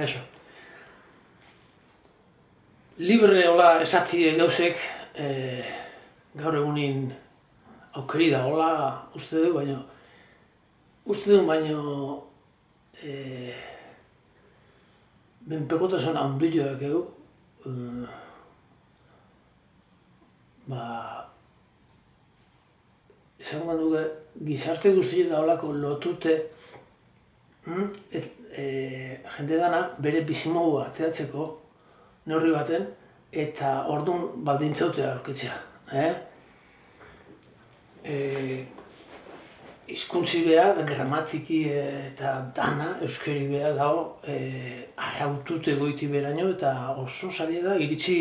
Kaixo. Libre hola esati gauzek gaur egunin aukeri da hola uste du, baino benpekotasun handiak egu, esango nuke gizarte guztiek da holako lotute jende dana bere bizimodua ateratzeko neurri baten eta orduan baldintzautea aurkitzea. Hizkuntzi beha, gramatiki eta dana euskari beha dago arautute goiti beraino eta oso zaila da iritsi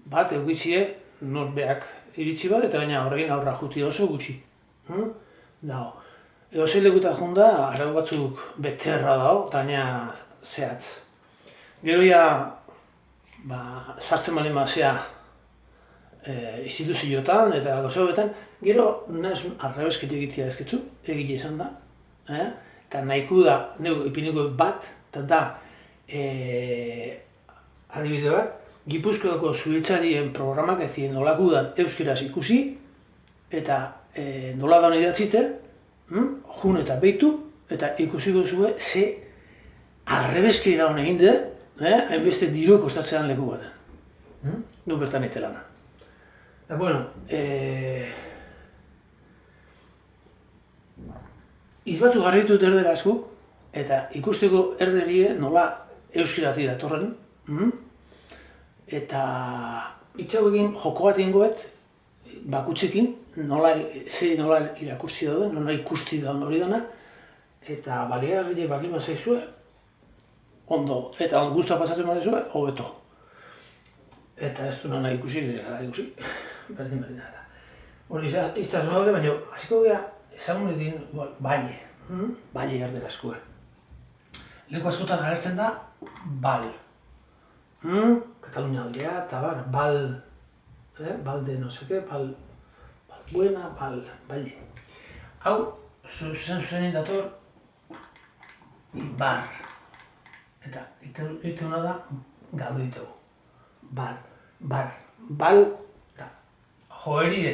bat egitzie norbeak iritsi bat eta baina horregin aurra juti oso gutxi. Dago. Egozein lekuta junda, arau batzuk beterra dago, eta baina zehatz. Gero ja, sartzen bali mazea instituzioetan eta gauzabetan, gero naiz arrebesket egitea ezketzu, egile izan da. Eta nahiko da, neu ipiniko bat, eta da, adibide bat, Gipuzkoako zuhiltzarien programak ezin nolako da euskeraz ikusi, eta nola da honi datzite, jun eta behitu, eta ikusiko zuen ze arrebeskei da honi egin de, hainbeste diru kostatzean leku baten. Du bertan ite lana. Eta, bueno, izbatzu garri ditut erdera asko, eta ikusteko erderie nola euskerati datorren, eta itxau egin joko bat ingoet, bakutsekin, nola irakurtzi dauden, nola ikusti dauden hori dana, eta baliagarri balima zaizue, ondo, eta guztua pasatzen badizue, hobeto. Eta ez du nahi ikusi, berdin da. Hori iztaz daude, baina hasiko geha ezagun egin baile erdera askue. Leku askotan agertzen da, bal. Katalunia aldea, eta bal, balde no seke, bal buena, baile. Hau, zuzenin dator, bar. Eta ituna da, galdu ditugu. Bal, eta joerie,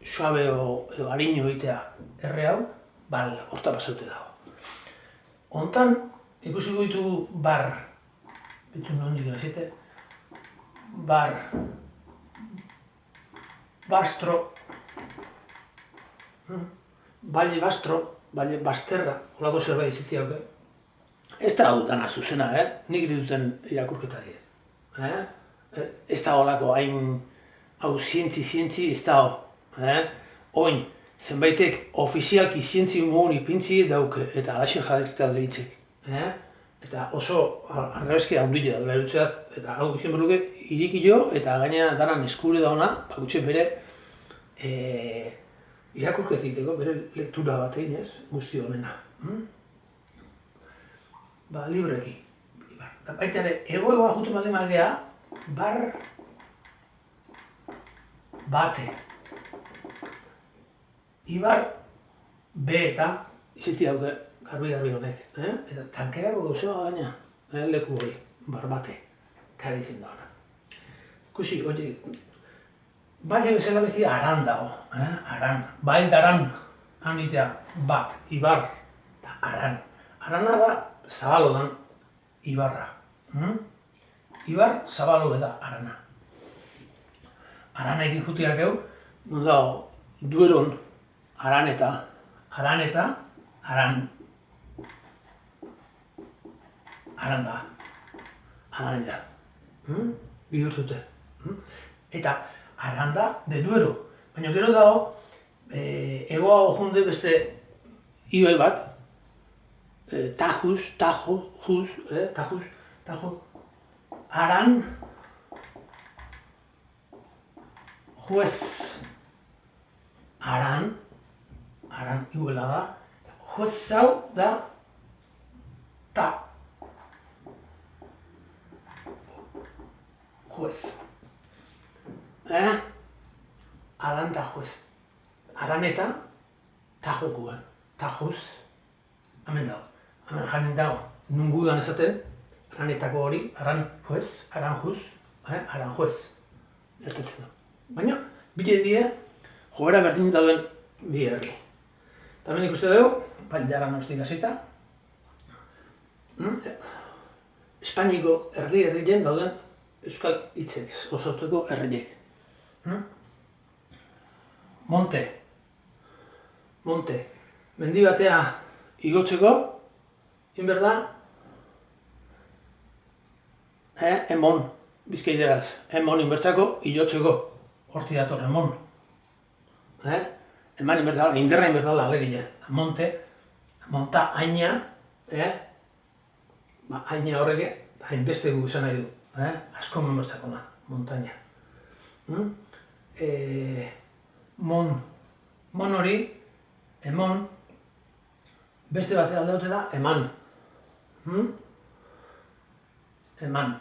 suabe edo hariño egitea erre hau, bal, horta pasaute dago. Hontan, ikusiko ditugu bar, ditu nondik grazite, bastro, baile bastro, baile basterra, holako zerbait izitzia hauke. Ez da hau dana zuzena, nik dituten irakurketa dira. Ez da holako hain hau zientzi, ez da hau. Oin, zenbaitek ofizialki zientzi mogun ipintzi dauke eta alaxe jarriketa lehitzek. Eta oso arrebeski handia dela erutzeat, eta hau izan berluke irikilo eta gainera danan eskure da ona, bakutxe bere irakurketiteko, bere lektura bat egin ez, guzti honena. Libreki. Baita ere, egoa jutu malde malgea, bate. Ibar eta izitzia dauke garbi honek. Eta tankerako gauzea gaina, leku hori, bate, kare izin da ona. Kusi, hori, baile bezala bezia aran dago, aran. Bail daran, hanitea bat, ibar, eta aran. Arana da, zabalo dan, ibarra. Ibar, zabalo da, arana. Arana ekin jutiak egu, non dago, dueron, aran. Aranda. Bihurtute. Eta aranda de Duero. Baina gero dago, egoa junde beste ibai bat, Tajus, Aran, Juez, Aran iguela da, Juez hau da, ta. Juez. Aran da juez. Araneta, tajokua. Tajuz, hemen dago. Hemen janin dago. nungudan esaten, aranetako hori, aranjuz, gertatzen da. Baina, bide die, joera berdin dauden bi herri. Eta hemen ikuste dugu, Jaran hortik hasita, Espainiko herrien dauden euskal hitzek, osatuko herriek. Monte, mendi batea igotzeko, inber da, emon, bizkaiteraz, emon inbertzako, igotzeko, horti dator, emon. Eman inbertala, inderra inbertala alegile, monte, monta aina, aina horreke, hainbeste gu izan nahi du, asko menbertzakona, montaña. Mon hori, emon, beste batera aldeote da, eman. Eman.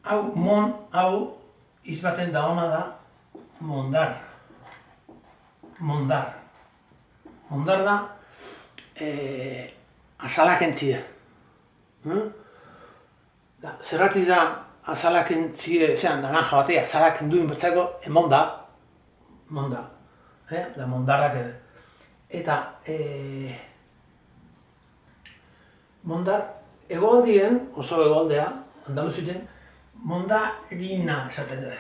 Hau izbaten da ona da, mondar. Mondar da, azalak entzie. Zerratik da azalak entzie, naranja batea, azalak enduin bertzako, monda. Da mondarrak ere. Eta, mondar, egoaldien, oso egoaldea, Andaluziten, mondarina esaten dut.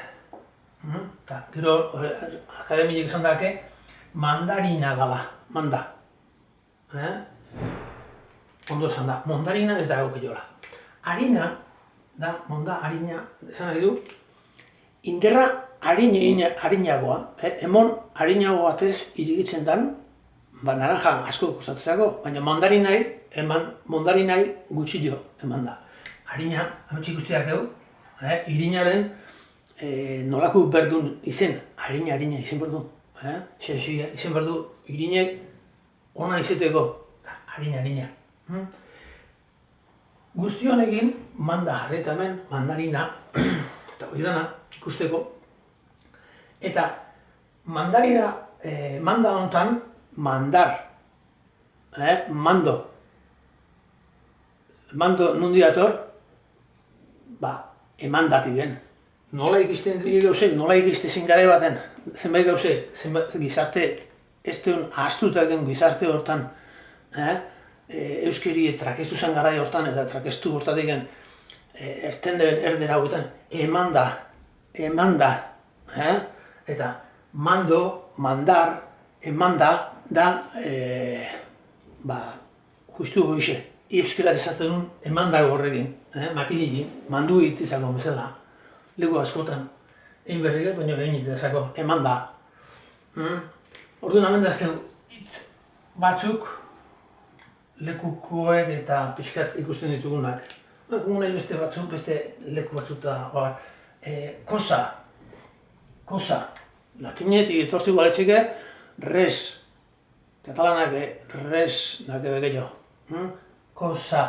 Eta, gero, akademiek esan dake, mandarina dala, manda. Ondo esan da, mondarina ez da eukiola. Harina, da, harina, esan nahi du, inderra harinagoa, emon harinago batez irigitzen dan, naranja asko kostatzeko, baina mandarinai gutxi dio eman da. Harina, ametxik guztiak egu, irinaren nolako berdun izen, harina izen berdun. Izen berdu irinek ona izeteko, harina. Guzti honekin, manda jarri eta hemen, mandarina, eta hori dana ikusteko. Eta mandarina, manda honetan, mandar, mando nundi dator, emandatik den. Nola ikisten gauzek, nola ikisten gare baten, zenbait gauzek, zenbait gizarte, ez duen ahaztutaken gizarte hortan, euskeri trakestu zen garai hortan eta trakestu hortatik erten den erdera hauetan, emanda, eta mando, mandar, emanda, da, justu hoxe, euskaraz esaten duen emandago horrekin, makilegi, mandu itizako bezala, leku askotan, egin berriak, baina egin itizako, emanda. Orduan, hemen dazken hitz batzuk, lekukoek eta pixkat ikusten ditugunak. Nahi beste batzuk, beste leku batzuk eta kosa. Latinetik etortzik baletxike, res. Katalanak res nake begeio. Kosa.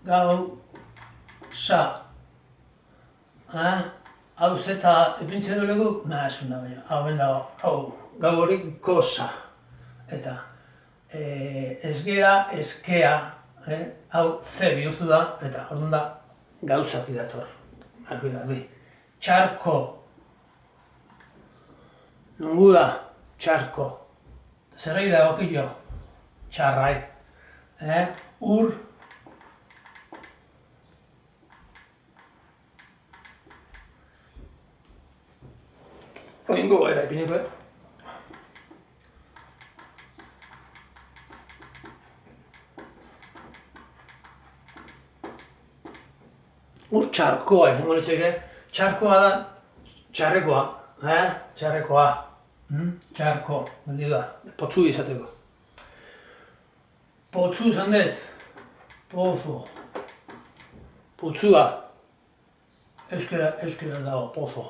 Gauza. Hau zeta epintzen du leku? Ez una baina. Hau bendago, gau hori kosa. Eta ez gera, eskea, hau ze bihurtu da, eta orduan da gauzatik dator. Garbi. Txarko. Nungu da, txarko. Zerrei da okillo? Txarrai. Ur. Oingo gara ipinikoet. Ur txarkoa izango litzeke, txarkoa da txarrekoa, txarko, mendi da, potzu izateko. Potzu izan dut, pozo, potzua, euskera dago, pozo.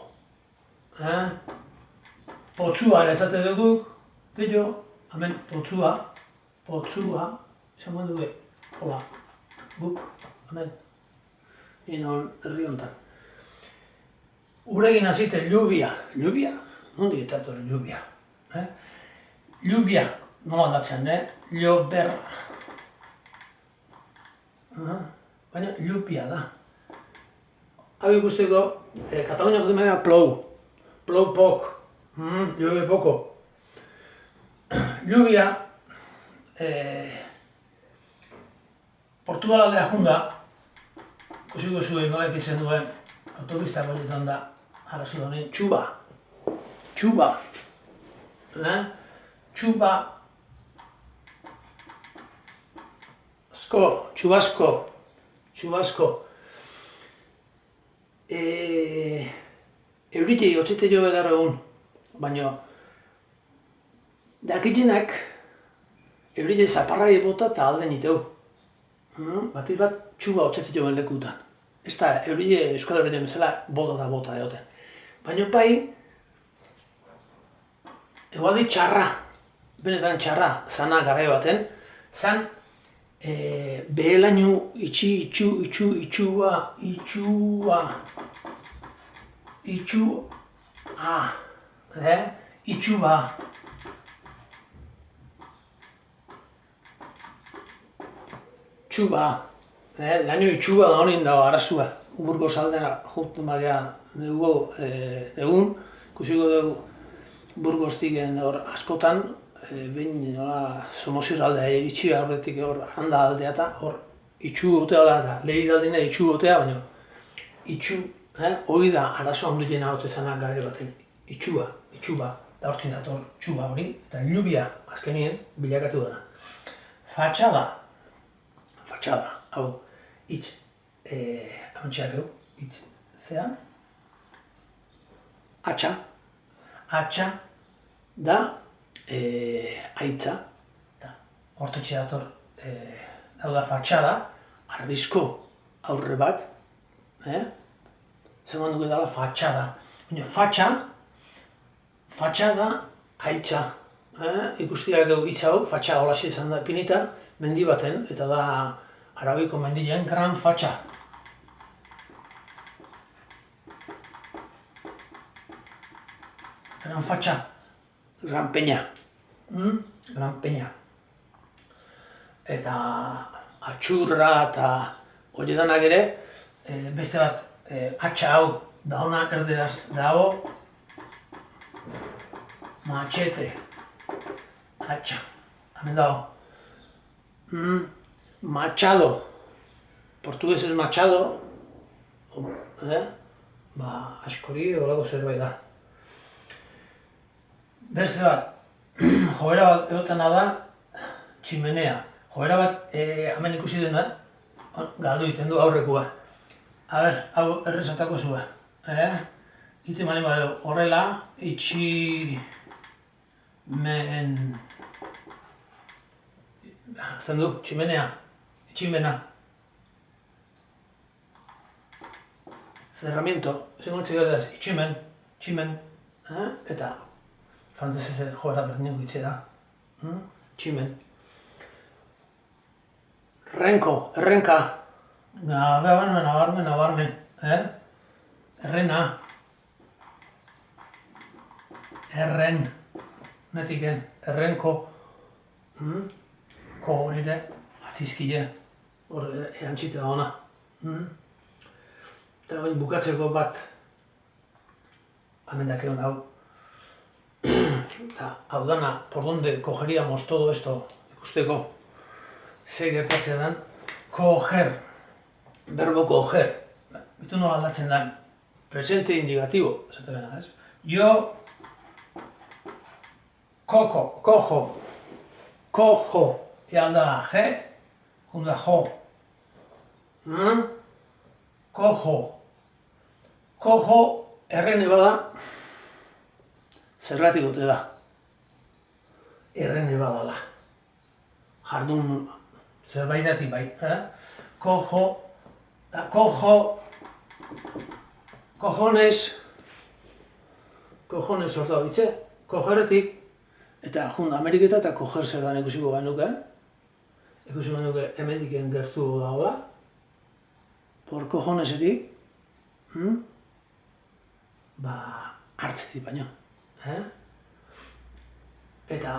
Potzua ere esaten duguk, gehiago, hemen potzua, izan dugu, hola, guk, hemen. Inon herri honetan. Uregin azite lluvia. Nondi etator lluvia? Lluvia, nola datzen, Llober. Baina llupia da. Hau ikusteko, Kataluniako dimena plou. Plou pok. Llueve poco. Lluvia, Portugal aldea junda, ikusiko zuen nola ekitzen duen, autopista horietan da, arazo da honen, txuba. Txuba. Txuba. Txubasko. Euritei hotzete jo egar egun, baina dakitenak euritei zaparrai bota eta alden iteu. Batiz bat txuba hotzete joen lekutan. Ez da, euritei Euskal Herriaren bezala bota egoten. Baina bai, egualdi txarra, benetan txarra, zana garai baten, zan behelainu itxua, laino itxuba da honin dago arazua. Burgos aldera jutu magea dugu egun, ikusiko dugu Burgostik hor askotan, behin Somosierra aldea itxi horretik hor handa aldea eta hor itxu gotea da eta lehid aldina itxu gotea, baina itxu hori da arazo handiena hote zanak gare baten, itxuba, da hortzin dator txuba hori, eta lluvia azkenien bilakatu dena. Fatxada, hau, hitz, hauntxeak egu, hitz, zean? Atxa da aitza, hortetxe dator, hau da fatxada, arbizko aurre bat, zegoen dugu dela fatxada. Baina fatxa da aitza. Ikustiak hitz hau, fatxa holaxe izan da pinita, mendi baten, eta da Arabiko mendilean Gran Fatxa. Gran Fatxa, Gran Peña. Gran Peña. Eta atxurra eta horiedanak ere, beste bat, atxa hau, da hona erderaz dago, machete, atxa, hemen dago. Machado, portuguesez Machado, askori horako zerbait da. Beste bat, joera bat egotena da, tximenea. Joera bat, hemen ikusi dena, galdu egiten du aurrekoa. A ber, hau errezatako zua. Ite mani badeu, horrela, zen du, tximenea, itximena. Cerramiento, esan gotzi gara itximen, eta frantzesez joera berdineko itzera. Tximen. Errenka. Nabarmen. Errena. Erren. Netiken, errenko. Ko nire, atizkile. Hor erantxite da ona. Eta bukatzeko bat. Hemen dakeon hau. Hau dana, por donde cogeríamos todo esto, ikusteko, ze gertatzen den, coger, verbo coger, bitu nola aldatzen den, presente indicativo, esate bena, ez? Yo, cojo, y alda G, junda jo. Cojo, errene bada, zergatik dute da. Errene badala. Jardun zerbaitatik bai. Cojones hor dago hitze, cogeretik, eta junda Ameriketa eta coger zer dan ikusiko genuke. Ikusiko genuke hemendiken gertu dagoela. Por cojonesetik, hartzetik baino. Eta